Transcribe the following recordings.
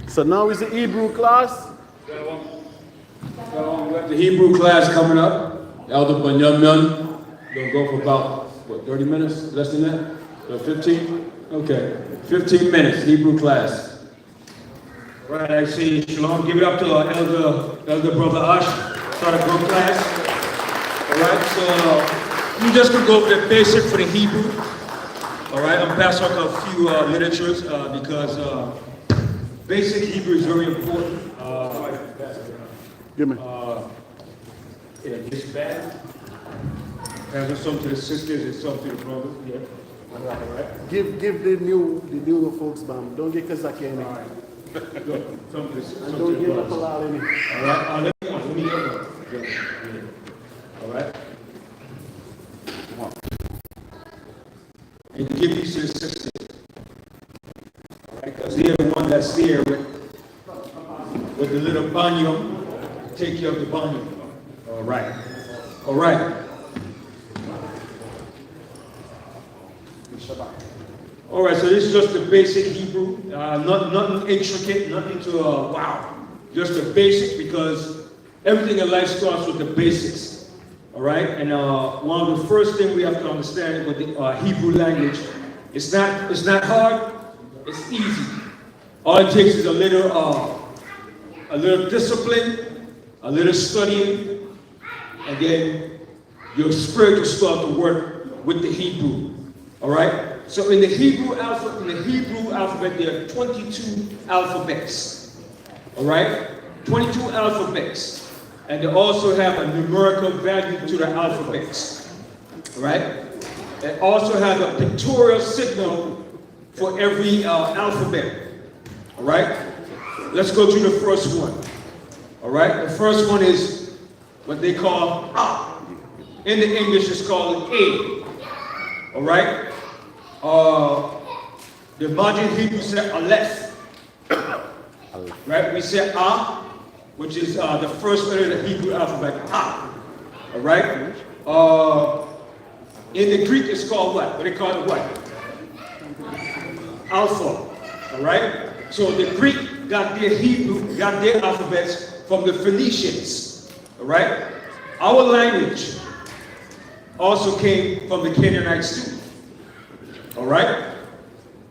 So now is the Hebrew class. We got the Hebrew class coming up. Elder Bunyan. Gonna go for about, what, 30 minutes? Less than that? 15? Okay. 15 minutes, Hebrew class. Right, I see. Shalom. Give it up to our elder brother Ash. Start a group class. All right, so you just gonna go over the basic for the Hebrew. All right, I'm passing out a few literatures because basic Hebrew is very important. Give me. In this bag. Passing some to the sisters and some to the brothers. Yeah. All right. Give the new folks, man. Don't get Kazaki in it. All right. Good. Some to the sisters. And don't give up a lot in it. All right. Let me get one. All right. Come on. And give these to the sisters. All right. Because they're the one that's there with the little banyo. Take care of the banyo. All right. All right. All right, so this is just the basic Hebrew, nothing intricate, nothing to wow, just the basics, because everything in life starts with the basics. All right, and one of the first things we have to understand with the Hebrew language, it's not hard, it's easy. All it takes is a little discipline, a little studying, and then your spirit will start to work with the Hebrew. All right. So in the Hebrew alphabet, there are 22 alphabets. All right, 22 alphabets, and they also have a numerical value to the alphabets. All right. They also have a pictorial signal for every alphabet. All right. Let's go to the first one. All right. The first one is what they call A. In the English, it's called A. All right. The modern Hebrew say Aleph. Right? We say A, which is the first letter of the Hebrew alphabet. A. All right. In the Greek, it's called what? What they call it what? Alpha. All right. So the Greek got their alphabets from the Phoenicians. All right. Our language also came from the Canaanites too. All right?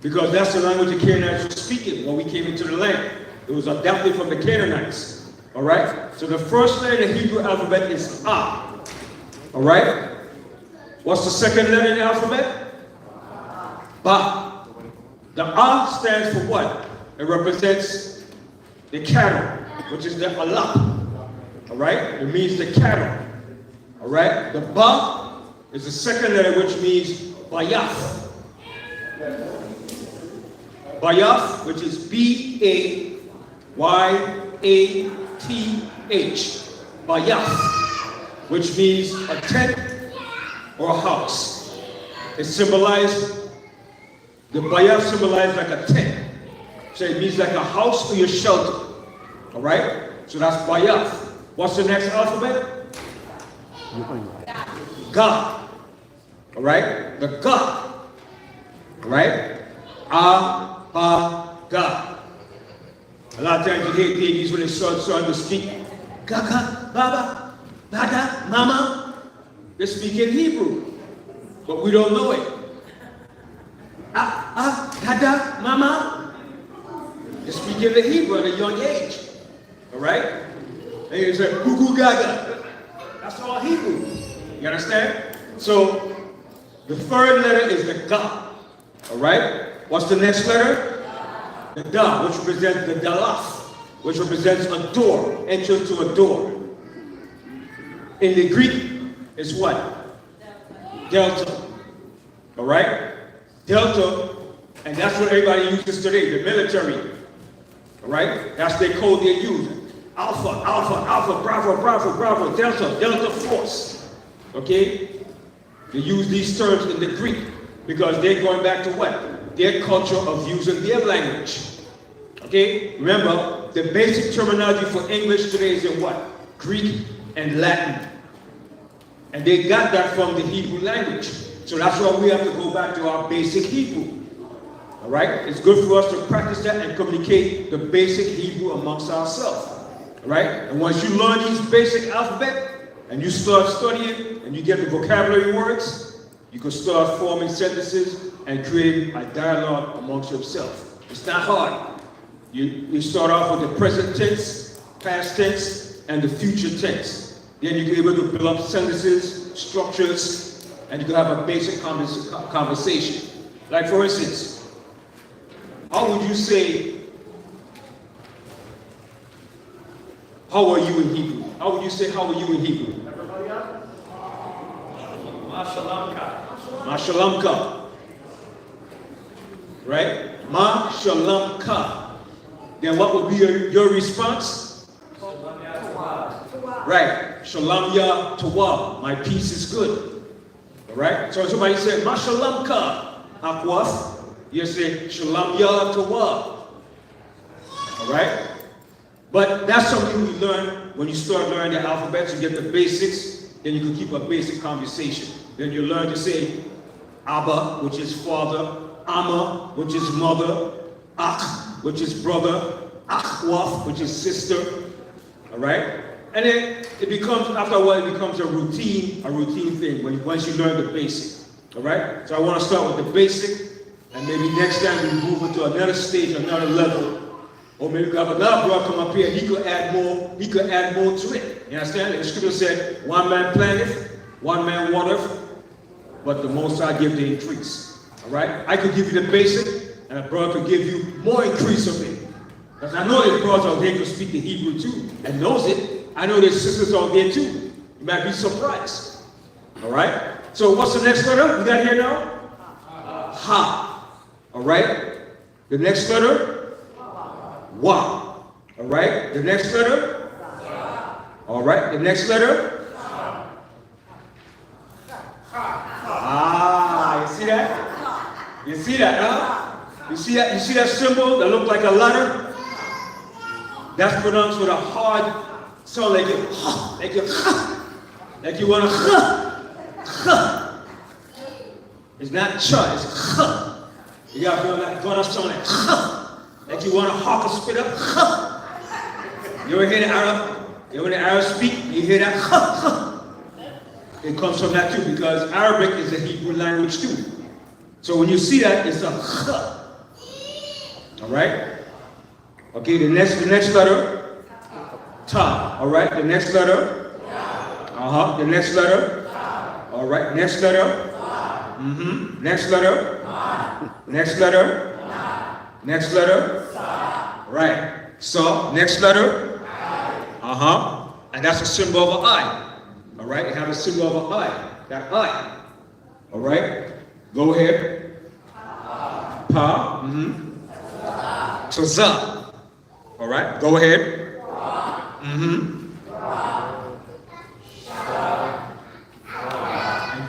Because that's the language the Canaanites were speaking when we came into the land. It was adopted from the Canaanites. All right? So the first letter in the Hebrew alphabet is A. All right? What's the second letter in the alphabet? Ba. The A stands for what? It represents the cattle, which is the alap. All right? It means the cattle. All right? The Ba is the second letter, which means Bayaf. Bayaf, which is B-A-Y-A-T-H. Bayaf, which means a tent or a house. It symbolized, the Bayaf symbolized like a tent. So it means like a house or your shelter. All right? So that's Bayaf. What's the next alphabet? God. All right? The God. Right? God. A lot of times you hear babies when they start to speak. Gaga, Baba, Dada, Mama. They speak in Hebrew, but we don't know it. Dada, Mama. They speak in the Hebrew at a young age. All right? And you say, Gugu Gaga. That's all Hebrew. You understand? So, the third letter is the Ga. All right? What's the next letter? The Da, which represents the Dalaf, which represents a door, entrance to a door. In the Greek, it's what? Delta. All right? Delta, and that's what everybody uses today, the military. All right? That's the code they use. Alpha, Alpha, Alpha, Bravo, Bravo, Bravo, Delta, Delta Force. Okay? They use these terms in the Greek because they're going back to what? Their culture of using their language. Okay? Remember, the basic terminology for English today is in what? Greek and Latin. And they got that from the Hebrew language. So that's why we have to go back to our basic Hebrew. All right? It's good for us to practice that and communicate the basic Hebrew amongst ourselves. All right? And once you learn these basic alphabet and you start studying and you get the vocabulary words, you can start forming sentences and create a dialogue amongst yourself. It's not hard. You start off with the present tense, past tense, and the future tense. Then you can be able to build up sentences, structures, and you can have a basic conversation. Like for instance, how would you say, how are you in Hebrew? How would you say, how are you in Hebrew? Everybody up? Mashalamka. Mashalamka. Right? Mashalamka. Then what would be your response? Right. Shalom ya Tawah. My peace is good. All right? So somebody said, Mashalamka Akwaf. You say, Shalom ya Tawah. All right? But that's something we learn when you start learning the alphabet. You get the basics, then you can keep a basic conversation. Then you learn to say Abba, which is father, Amma, which is mother, Akh, which is brother, Akhwaf, which is sister. All right? And then it becomes, after a while, it becomes a routine thing once you learn the basic. All right? So I want to start with the basic, and maybe next time we move into another stage, another level. Or maybe we have another brother come up here, he could add more to it. You understand? The scripture said, one man planteth, one man watereth, but the Most High give the increase. All right? I could give you the basic, and a brother could give you more increase of it. Because I know there's brothers out there who speak the Hebrew too, and knows it. I know there's sisters out there too. You might be surprised. All right? So what's the next letter we got here now? Ha. All right? The next letter? Wa. All right? The next letter? All right? The next letter? Ah, you see that? You see that, huh? You see that? You see that symbol that looks like a letter? That's pronounced with a hard sound, like you want to. It's not cha, it's you got to sound like you want to hawk a spit up. You ever hear the Arab? You ever hear the Arab speak? You hear that? It comes from that too, because Arabic is a Hebrew language too. So when you see that, it's a all right? Okay, the next letter, ta. All right, the next letter, the next letter, all right, next letter, next letter, next letter, next letter, right. So next letter, and that's a symbol of an eye. All right, it has a symbol of an eye. That eye. All right, go ahead. Pa. So za. All right, go ahead. And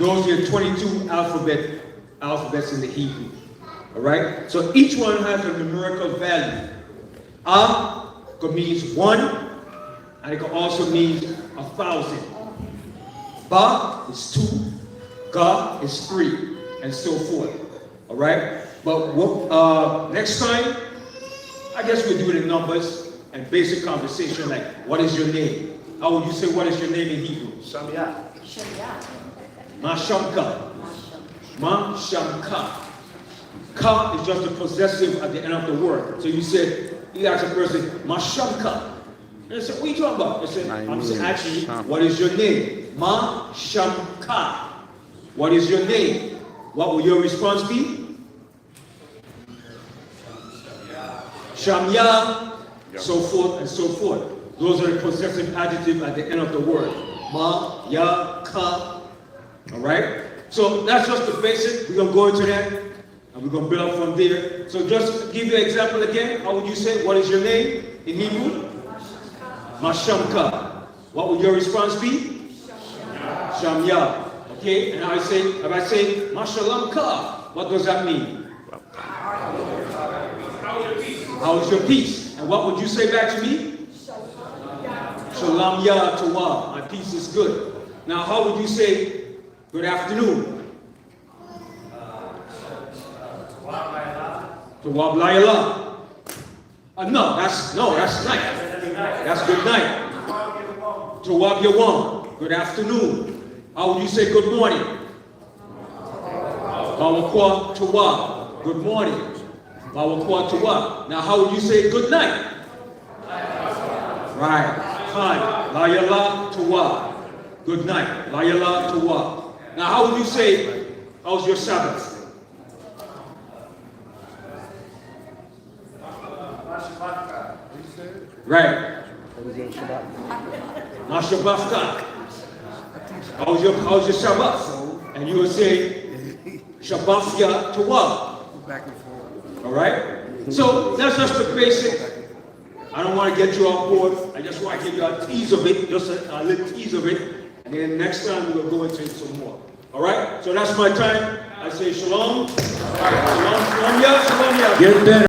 those are 22 alphabets in the Hebrew. All right, so each one has a numerical value. Could mean 1, and it can also mean 1,000. Ba is 2, Ga is 3, and so forth. All right, but next time, I guess we'll do it in numbers and basic conversation like, what is your name? How would you say, what is your name in Hebrew? Shamya. Mashamka. Mashamka. Ka is just the possessive at the end of the word. So you ask a person, Mashamka. And they say, what are you talking about? They say, I'm saying, actually, what is your name? Mashamka. What is your name? What will your response be? Shamya, so forth and so forth. Those are the possessive adjectives at the end of the word. Ma, ya, ka. All right? So that's just the basic. We're going to go into that, and we're going to build up from there. So just to give you an example again, how would you say, what is your name in Hebrew? Mashamka. What would your response be? Shamya. Okay? And if I say, Mashalamka, what does that mean? How is your peace? And what would you say back to me? Shalom ya Tawah. My peace is good. Now, how would you say good afternoon? Tawab layala. No, that's night. That's good night. Tawab yawam. Good afternoon. How would you say good morning? Bawakwa tawab. Good morning. Bawakwa tawab. Now how would you say good night? Right. Fine. Layala tawab. Good night. Layala tawab. Now how would you say, how's your Sabbath? Right. Mashabafka. How's your Shabbat? And you will say Shabafya Tawab. All right? So that's just the basic. I don't want to get you on board. I just want to give you a tease of it, just a little tease of it. And then next time we'll go into it some more. All right? So that's my time. I say shalom. Shalom, shalom, ya, shalom, ya. Get better.